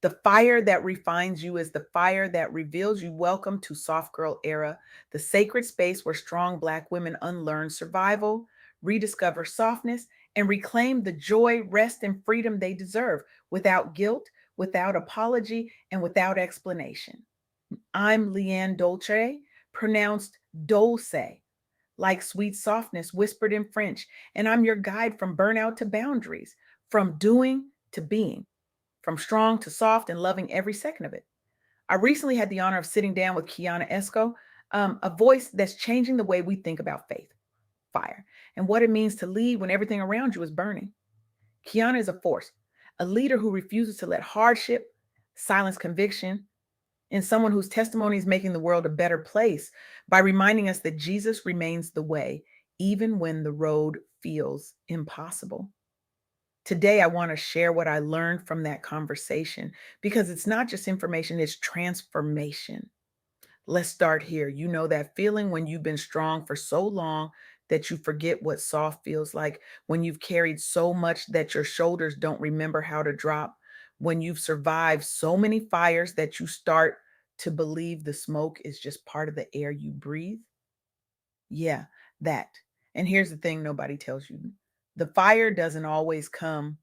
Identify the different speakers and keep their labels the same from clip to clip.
Speaker 1: The fire that refines you is the fire that reveals you. Welcome to Soft Girl Era, the sacred space where strong Black women unlearn survival, rediscover softness, and reclaim the joy, rest, and freedom they deserve without guilt, without apology, and without explanation. I'm LeAnne Dolce, pronounced Dolce, like sweet softness whispered in French, and I'm your guide from burnout to boundaries, from doing to being, from strong to soft and loving every second of it. I recently had the honor of sitting down with Kiyana Esco, a voice that's changing the way we think about faith, fire, and what it means to lead when everything around you is burning. Kiyana is a force, a leader who refuses to let hardship silence conviction, and someone whose testimony is making the world a better place by reminding us that Jesus remains the way, even when the road feels impossible. Today, I want to share what I learned from that conversation because it's not just information, it's transformation. Let's start here. You know that feeling when you've been strong for so long that you forget what soft feels like, when you've carried so much that your shoulders don't remember how to drop, when you've survived so many fires that you start to believe the smoke is just part of the air you breathe. Yeah, that. And here's the thing nobody tells you, the fire doesn't always come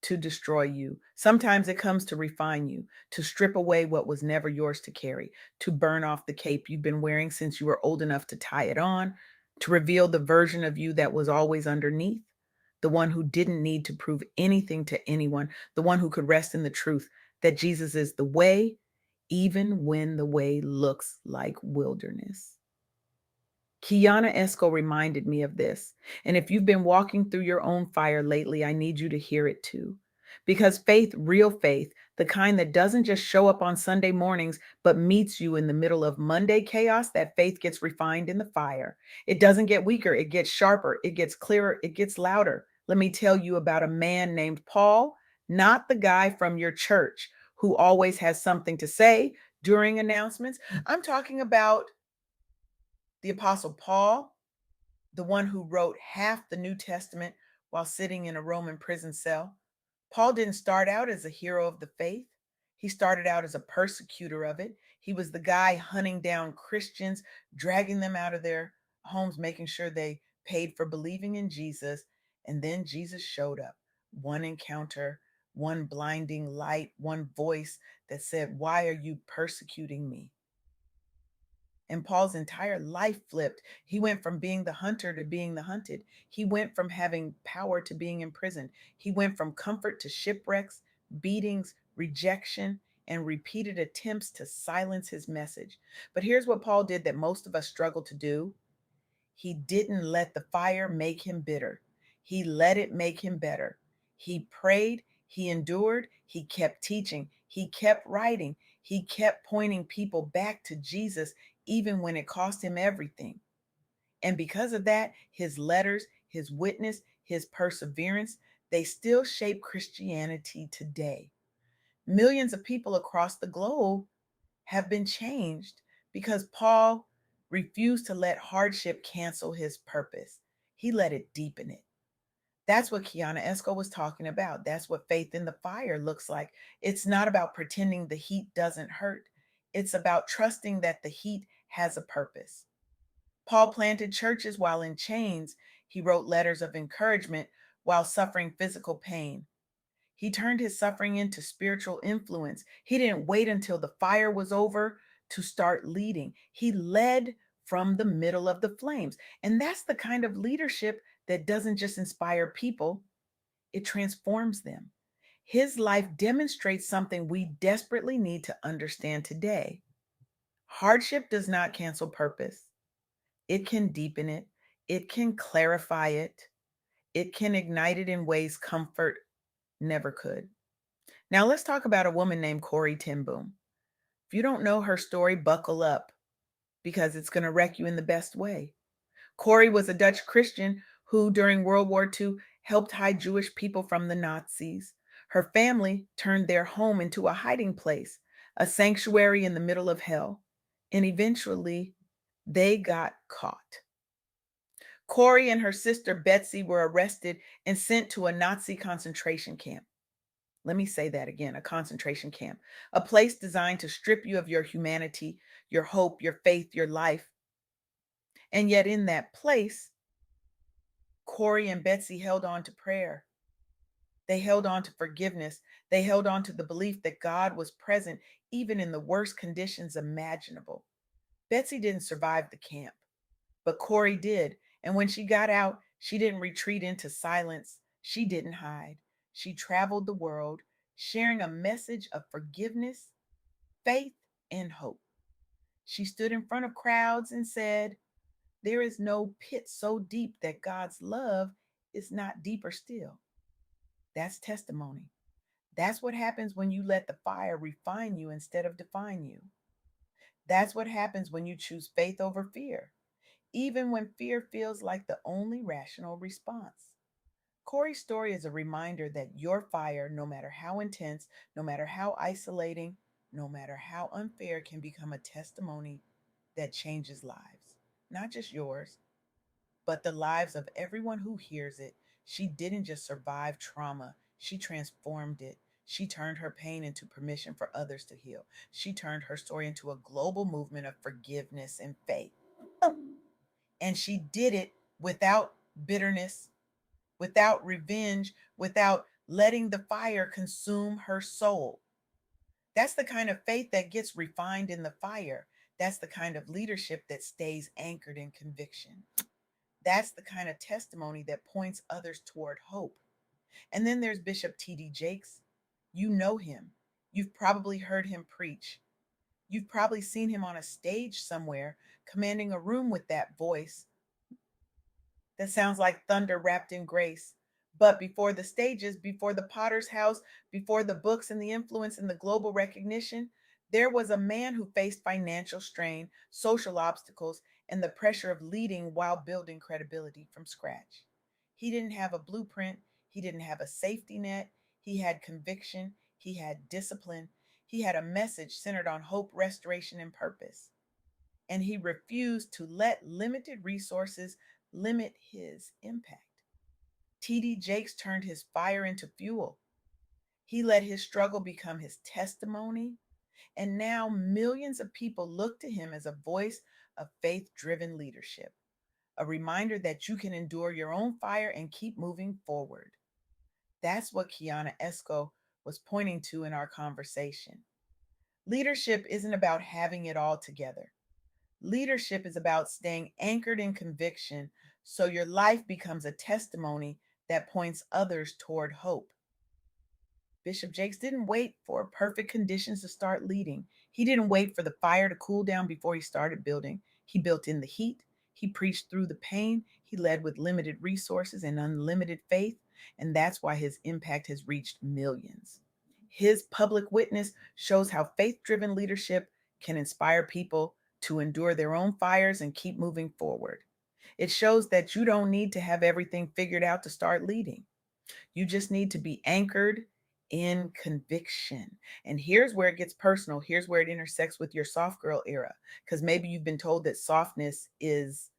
Speaker 1: to destroy you. Sometimes it comes to refine you, to strip away what was never yours to carry, to burn off the cape you've been wearing since you were old enough to tie it on, to reveal the version of you that was always underneath, the one who didn't need to prove anything to anyone, the one who could rest in the truth that Jesus is the way, even when the way looks like wilderness. Kiyana Esco reminded me of this. And if you've been walking through your own fire lately, I need you to hear it too. Because faith, real faith, the kind that doesn't just show up on Sunday mornings, but meets you in the middle of Monday chaos, that faith gets refined in the fire. It doesn't get weaker, it gets sharper, it gets clearer, it gets louder. Let me tell you about a man named Paul, not the guy from your church who always has something to say during announcements. I'm talking about the Apostle Paul, the one who wrote half the New Testament while sitting in a Roman prison cell. Paul didn't start out as a hero of the faith. He started out as a persecutor of it. He was the guy hunting down Christians, dragging them out of their homes, making sure they paid for believing in Jesus. And then Jesus showed up. One encounter, one blinding light, one voice that said, "Why are you persecuting me?" And Paul's entire life flipped. He went from being the hunter to being the hunted. He went from having power to being imprisoned. He went from comfort to shipwrecks, beatings, rejection, and repeated attempts to silence his message. But here's what Paul did that most of us struggle to do: he didn't let the fire make him bitter, he let it make him better. He prayed, he endured, he kept teaching, he kept writing, he kept pointing people back to Jesus, even when it cost him everything. And because of that, his letters, his witness, his perseverance, they still shape Christianity today. Millions of people across the globe have been changed because Paul refused to let hardship cancel his purpose. He let it deepen it. That's what Kiyana Esco was talking about. That's what faith in the fire looks like. It's not about pretending the heat doesn't hurt. It's about trusting that the heat has a purpose. Paul planted churches while in chains. He wrote letters of encouragement while suffering physical pain. He turned his suffering into spiritual influence. He didn't wait until the fire was over to start leading. He led from the middle of the flames. And that's the kind of leadership that doesn't just inspire people, it transforms them. His life demonstrates something we desperately need to understand today. Hardship does not cancel purpose, it can deepen it, it can clarify it, it can ignite it in ways comfort never could. Now, let's talk about a woman named Corrie ten Boom. If you don't know her story, buckle up because it's going to wreck you in the best way. Corrie was a Dutch Christian who, during World War II, helped hide Jewish people from the Nazis. Her family turned their home into a hiding place, a sanctuary in the middle of hell. And eventually, they got caught. Corrie and her sister Betsy were arrested and sent to a Nazi concentration camp. Let me say that again, a concentration camp, a place designed to strip you of your humanity, your hope, your faith, your life. And yet, in that place, Corey and Betsy held on to prayer. They held on to forgiveness. They held on to the belief that God was present even in the worst conditions imaginable. Betsy didn't survive the camp, but Corey did. And when she got out, she didn't retreat into silence. She didn't hide. She traveled the world, sharing a message of forgiveness, faith, and hope. She stood in front of crowds and said, "There is no pit so deep that God's love is not deeper still." That's testimony. That's what happens when you let the fire refine you instead of define you. That's what happens when you choose faith over fear, even when fear feels like the only rational response. Corey's story is a reminder that your fire, no matter how intense, no matter how isolating, no matter how unfair, can become a testimony that changes lives. Not just yours, but the lives of everyone who hears it. She didn't just survive trauma, she transformed it. She turned her pain into permission for others to heal. She turned her story into a global movement of forgiveness and faith. And she did it without bitterness, without revenge, without letting the fire consume her soul. That's the kind of faith that gets refined in the fire. That's the kind of leadership that stays anchored in conviction. That's the kind of testimony that points others toward hope. And then there's Bishop T.D. Jakes. You know him. You've probably heard him preach. You've probably seen him on a stage somewhere, commanding a room with that voice that sounds like thunder wrapped in grace. But before the stages, before the potter's house, before the books and the influence and the global recognition, there was a man who faced financial strain, social obstacles, and the pressure of leading while building credibility from scratch. He didn't have a blueprint, he didn't have a safety net, he had conviction, he had discipline, he had a message centered on hope, restoration, and purpose. And he refused to let limited resources limit his impact. T.D. Jakes turned his fire into fuel. He let his struggle become his testimony. And now millions of people look to him as a voice of faith driven leadership, a reminder that you can endure your own fire and keep moving forward. That's what Kiyana Esco was pointing to in our conversation. Leadership isn't about having it all together. Leadership is about staying anchored in conviction so your life becomes a testimony that points others toward hope. Bishop Jakes didn't wait for perfect conditions to start leading. He didn't wait for the fire to cool down before he started building. He built in the heat. He preached through the pain. He led with limited resources and unlimited faith. And that's why his impact has reached millions. His public witness shows how faith driven leadership can inspire people to endure their own fires and keep moving forward. It shows that you don't need to have everything figured out to start leading. You just need to be anchored in conviction. And here's where it gets personal. Here's where it intersects with your soft girl era. Because maybe you've been told that softness is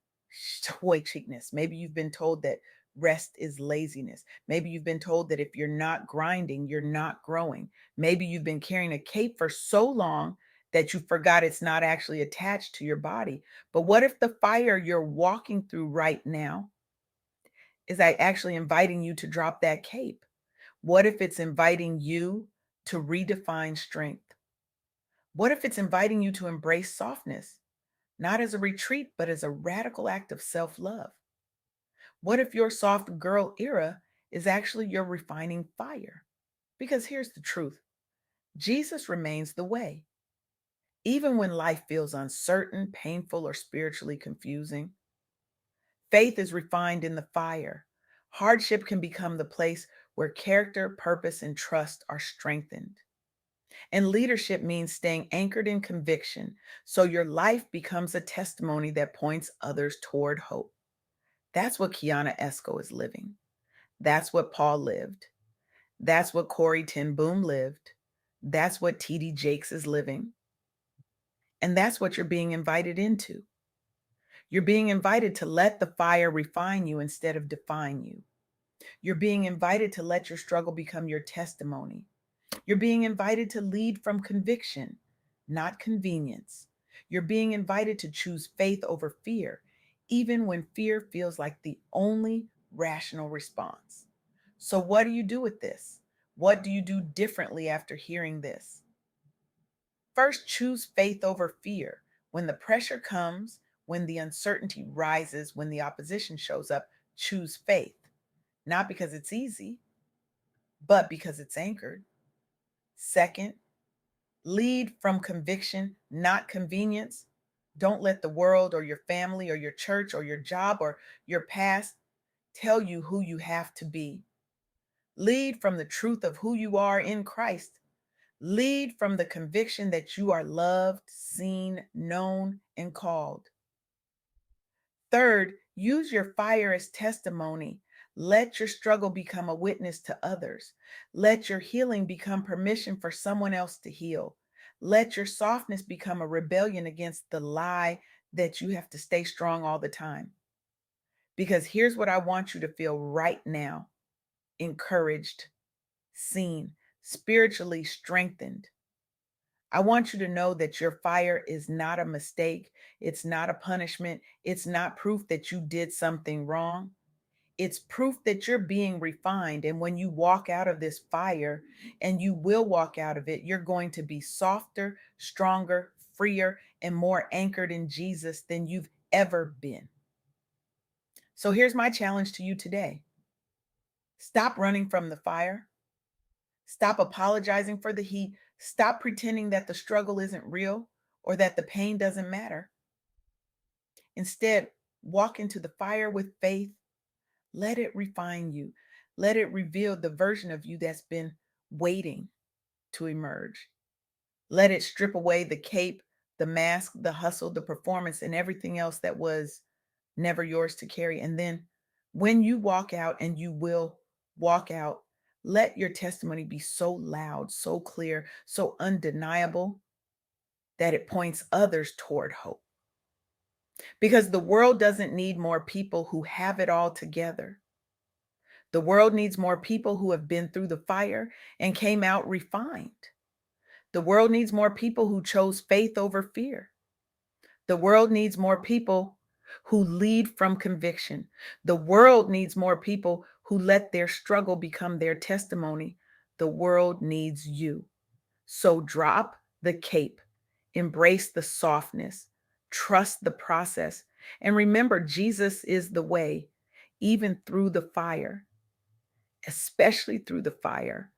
Speaker 1: toy cheapness. Maybe you've been told that rest is laziness. Maybe you've been told that if you're not grinding, you're not growing. Maybe you've been carrying a cape for so long that you forgot it's not actually attached to your body. But what if the fire you're walking through right now is actually inviting you to drop that cape? What if it's inviting you to redefine strength? What if it's inviting you to embrace softness, not as a retreat, but as a radical act of self love? What if your soft girl era is actually your refining fire? Because here's the truth: Jesus remains the way. Even when life feels uncertain, painful, or spiritually confusing, faith is refined in the fire. Hardship can become the place where character, purpose, and trust are strengthened. And leadership means staying anchored in conviction so your life becomes a testimony that points others toward hope. That's what Kiyana Esco is living. That's what Paul lived. That's what Corey Ten Boom lived. That's what T.D. Jakes is living. And that's what you're being invited into. You're being invited to let the fire refine you instead of define you. You're being invited to let your struggle become your testimony. You're being invited to lead from conviction, not convenience. You're being invited to choose faith over fear, even when fear feels like the only rational response. So, what do you do with this? What do you do differently after hearing this? First, choose faith over fear. When the pressure comes, when the uncertainty rises, when the opposition shows up, choose faith. Not because it's easy, but because it's anchored. Second, lead from conviction, not convenience. Don't let the world or your family or your church or your job or your past tell you who you have to be. Lead from the truth of who you are in Christ. Lead from the conviction that you are loved, seen, known, and called. Third, use your fire as testimony. Let your struggle become a witness to others. Let your healing become permission for someone else to heal. Let your softness become a rebellion against the lie that you have to stay strong all the time. Because here's what I want you to feel right now: encouraged, seen, spiritually strengthened. I want you to know that your fire is not a mistake. It's not a punishment. It's not proof that you did something wrong. It's proof that you're being refined. And when you walk out of this fire, and you will walk out of it, you're going to be softer, stronger, freer, and more anchored in Jesus than you've ever been. So here's my challenge to you today: stop running from the fire. Stop apologizing for the heat. Stop pretending that the struggle isn't real or that the pain doesn't matter. Instead, walk into the fire with faith. Let it refine you. Let it reveal the version of you that's been waiting to emerge. Let it strip away the cape, the mask, the hustle, the performance, and everything else that was never yours to carry. And then when you walk out, and you will walk out, let your testimony be so loud, so clear, so undeniable that it points others toward hope. Because the world doesn't need more people who have it all together. The world needs more people who have been through the fire and came out refined. The world needs more people who chose faith over fear. The world needs more people who lead from conviction. The world needs more people who let their struggle become their testimony. The world needs you. So drop the cape, embrace the softness, trust the process, and remember Jesus is the way, even through the fire, especially through the fire.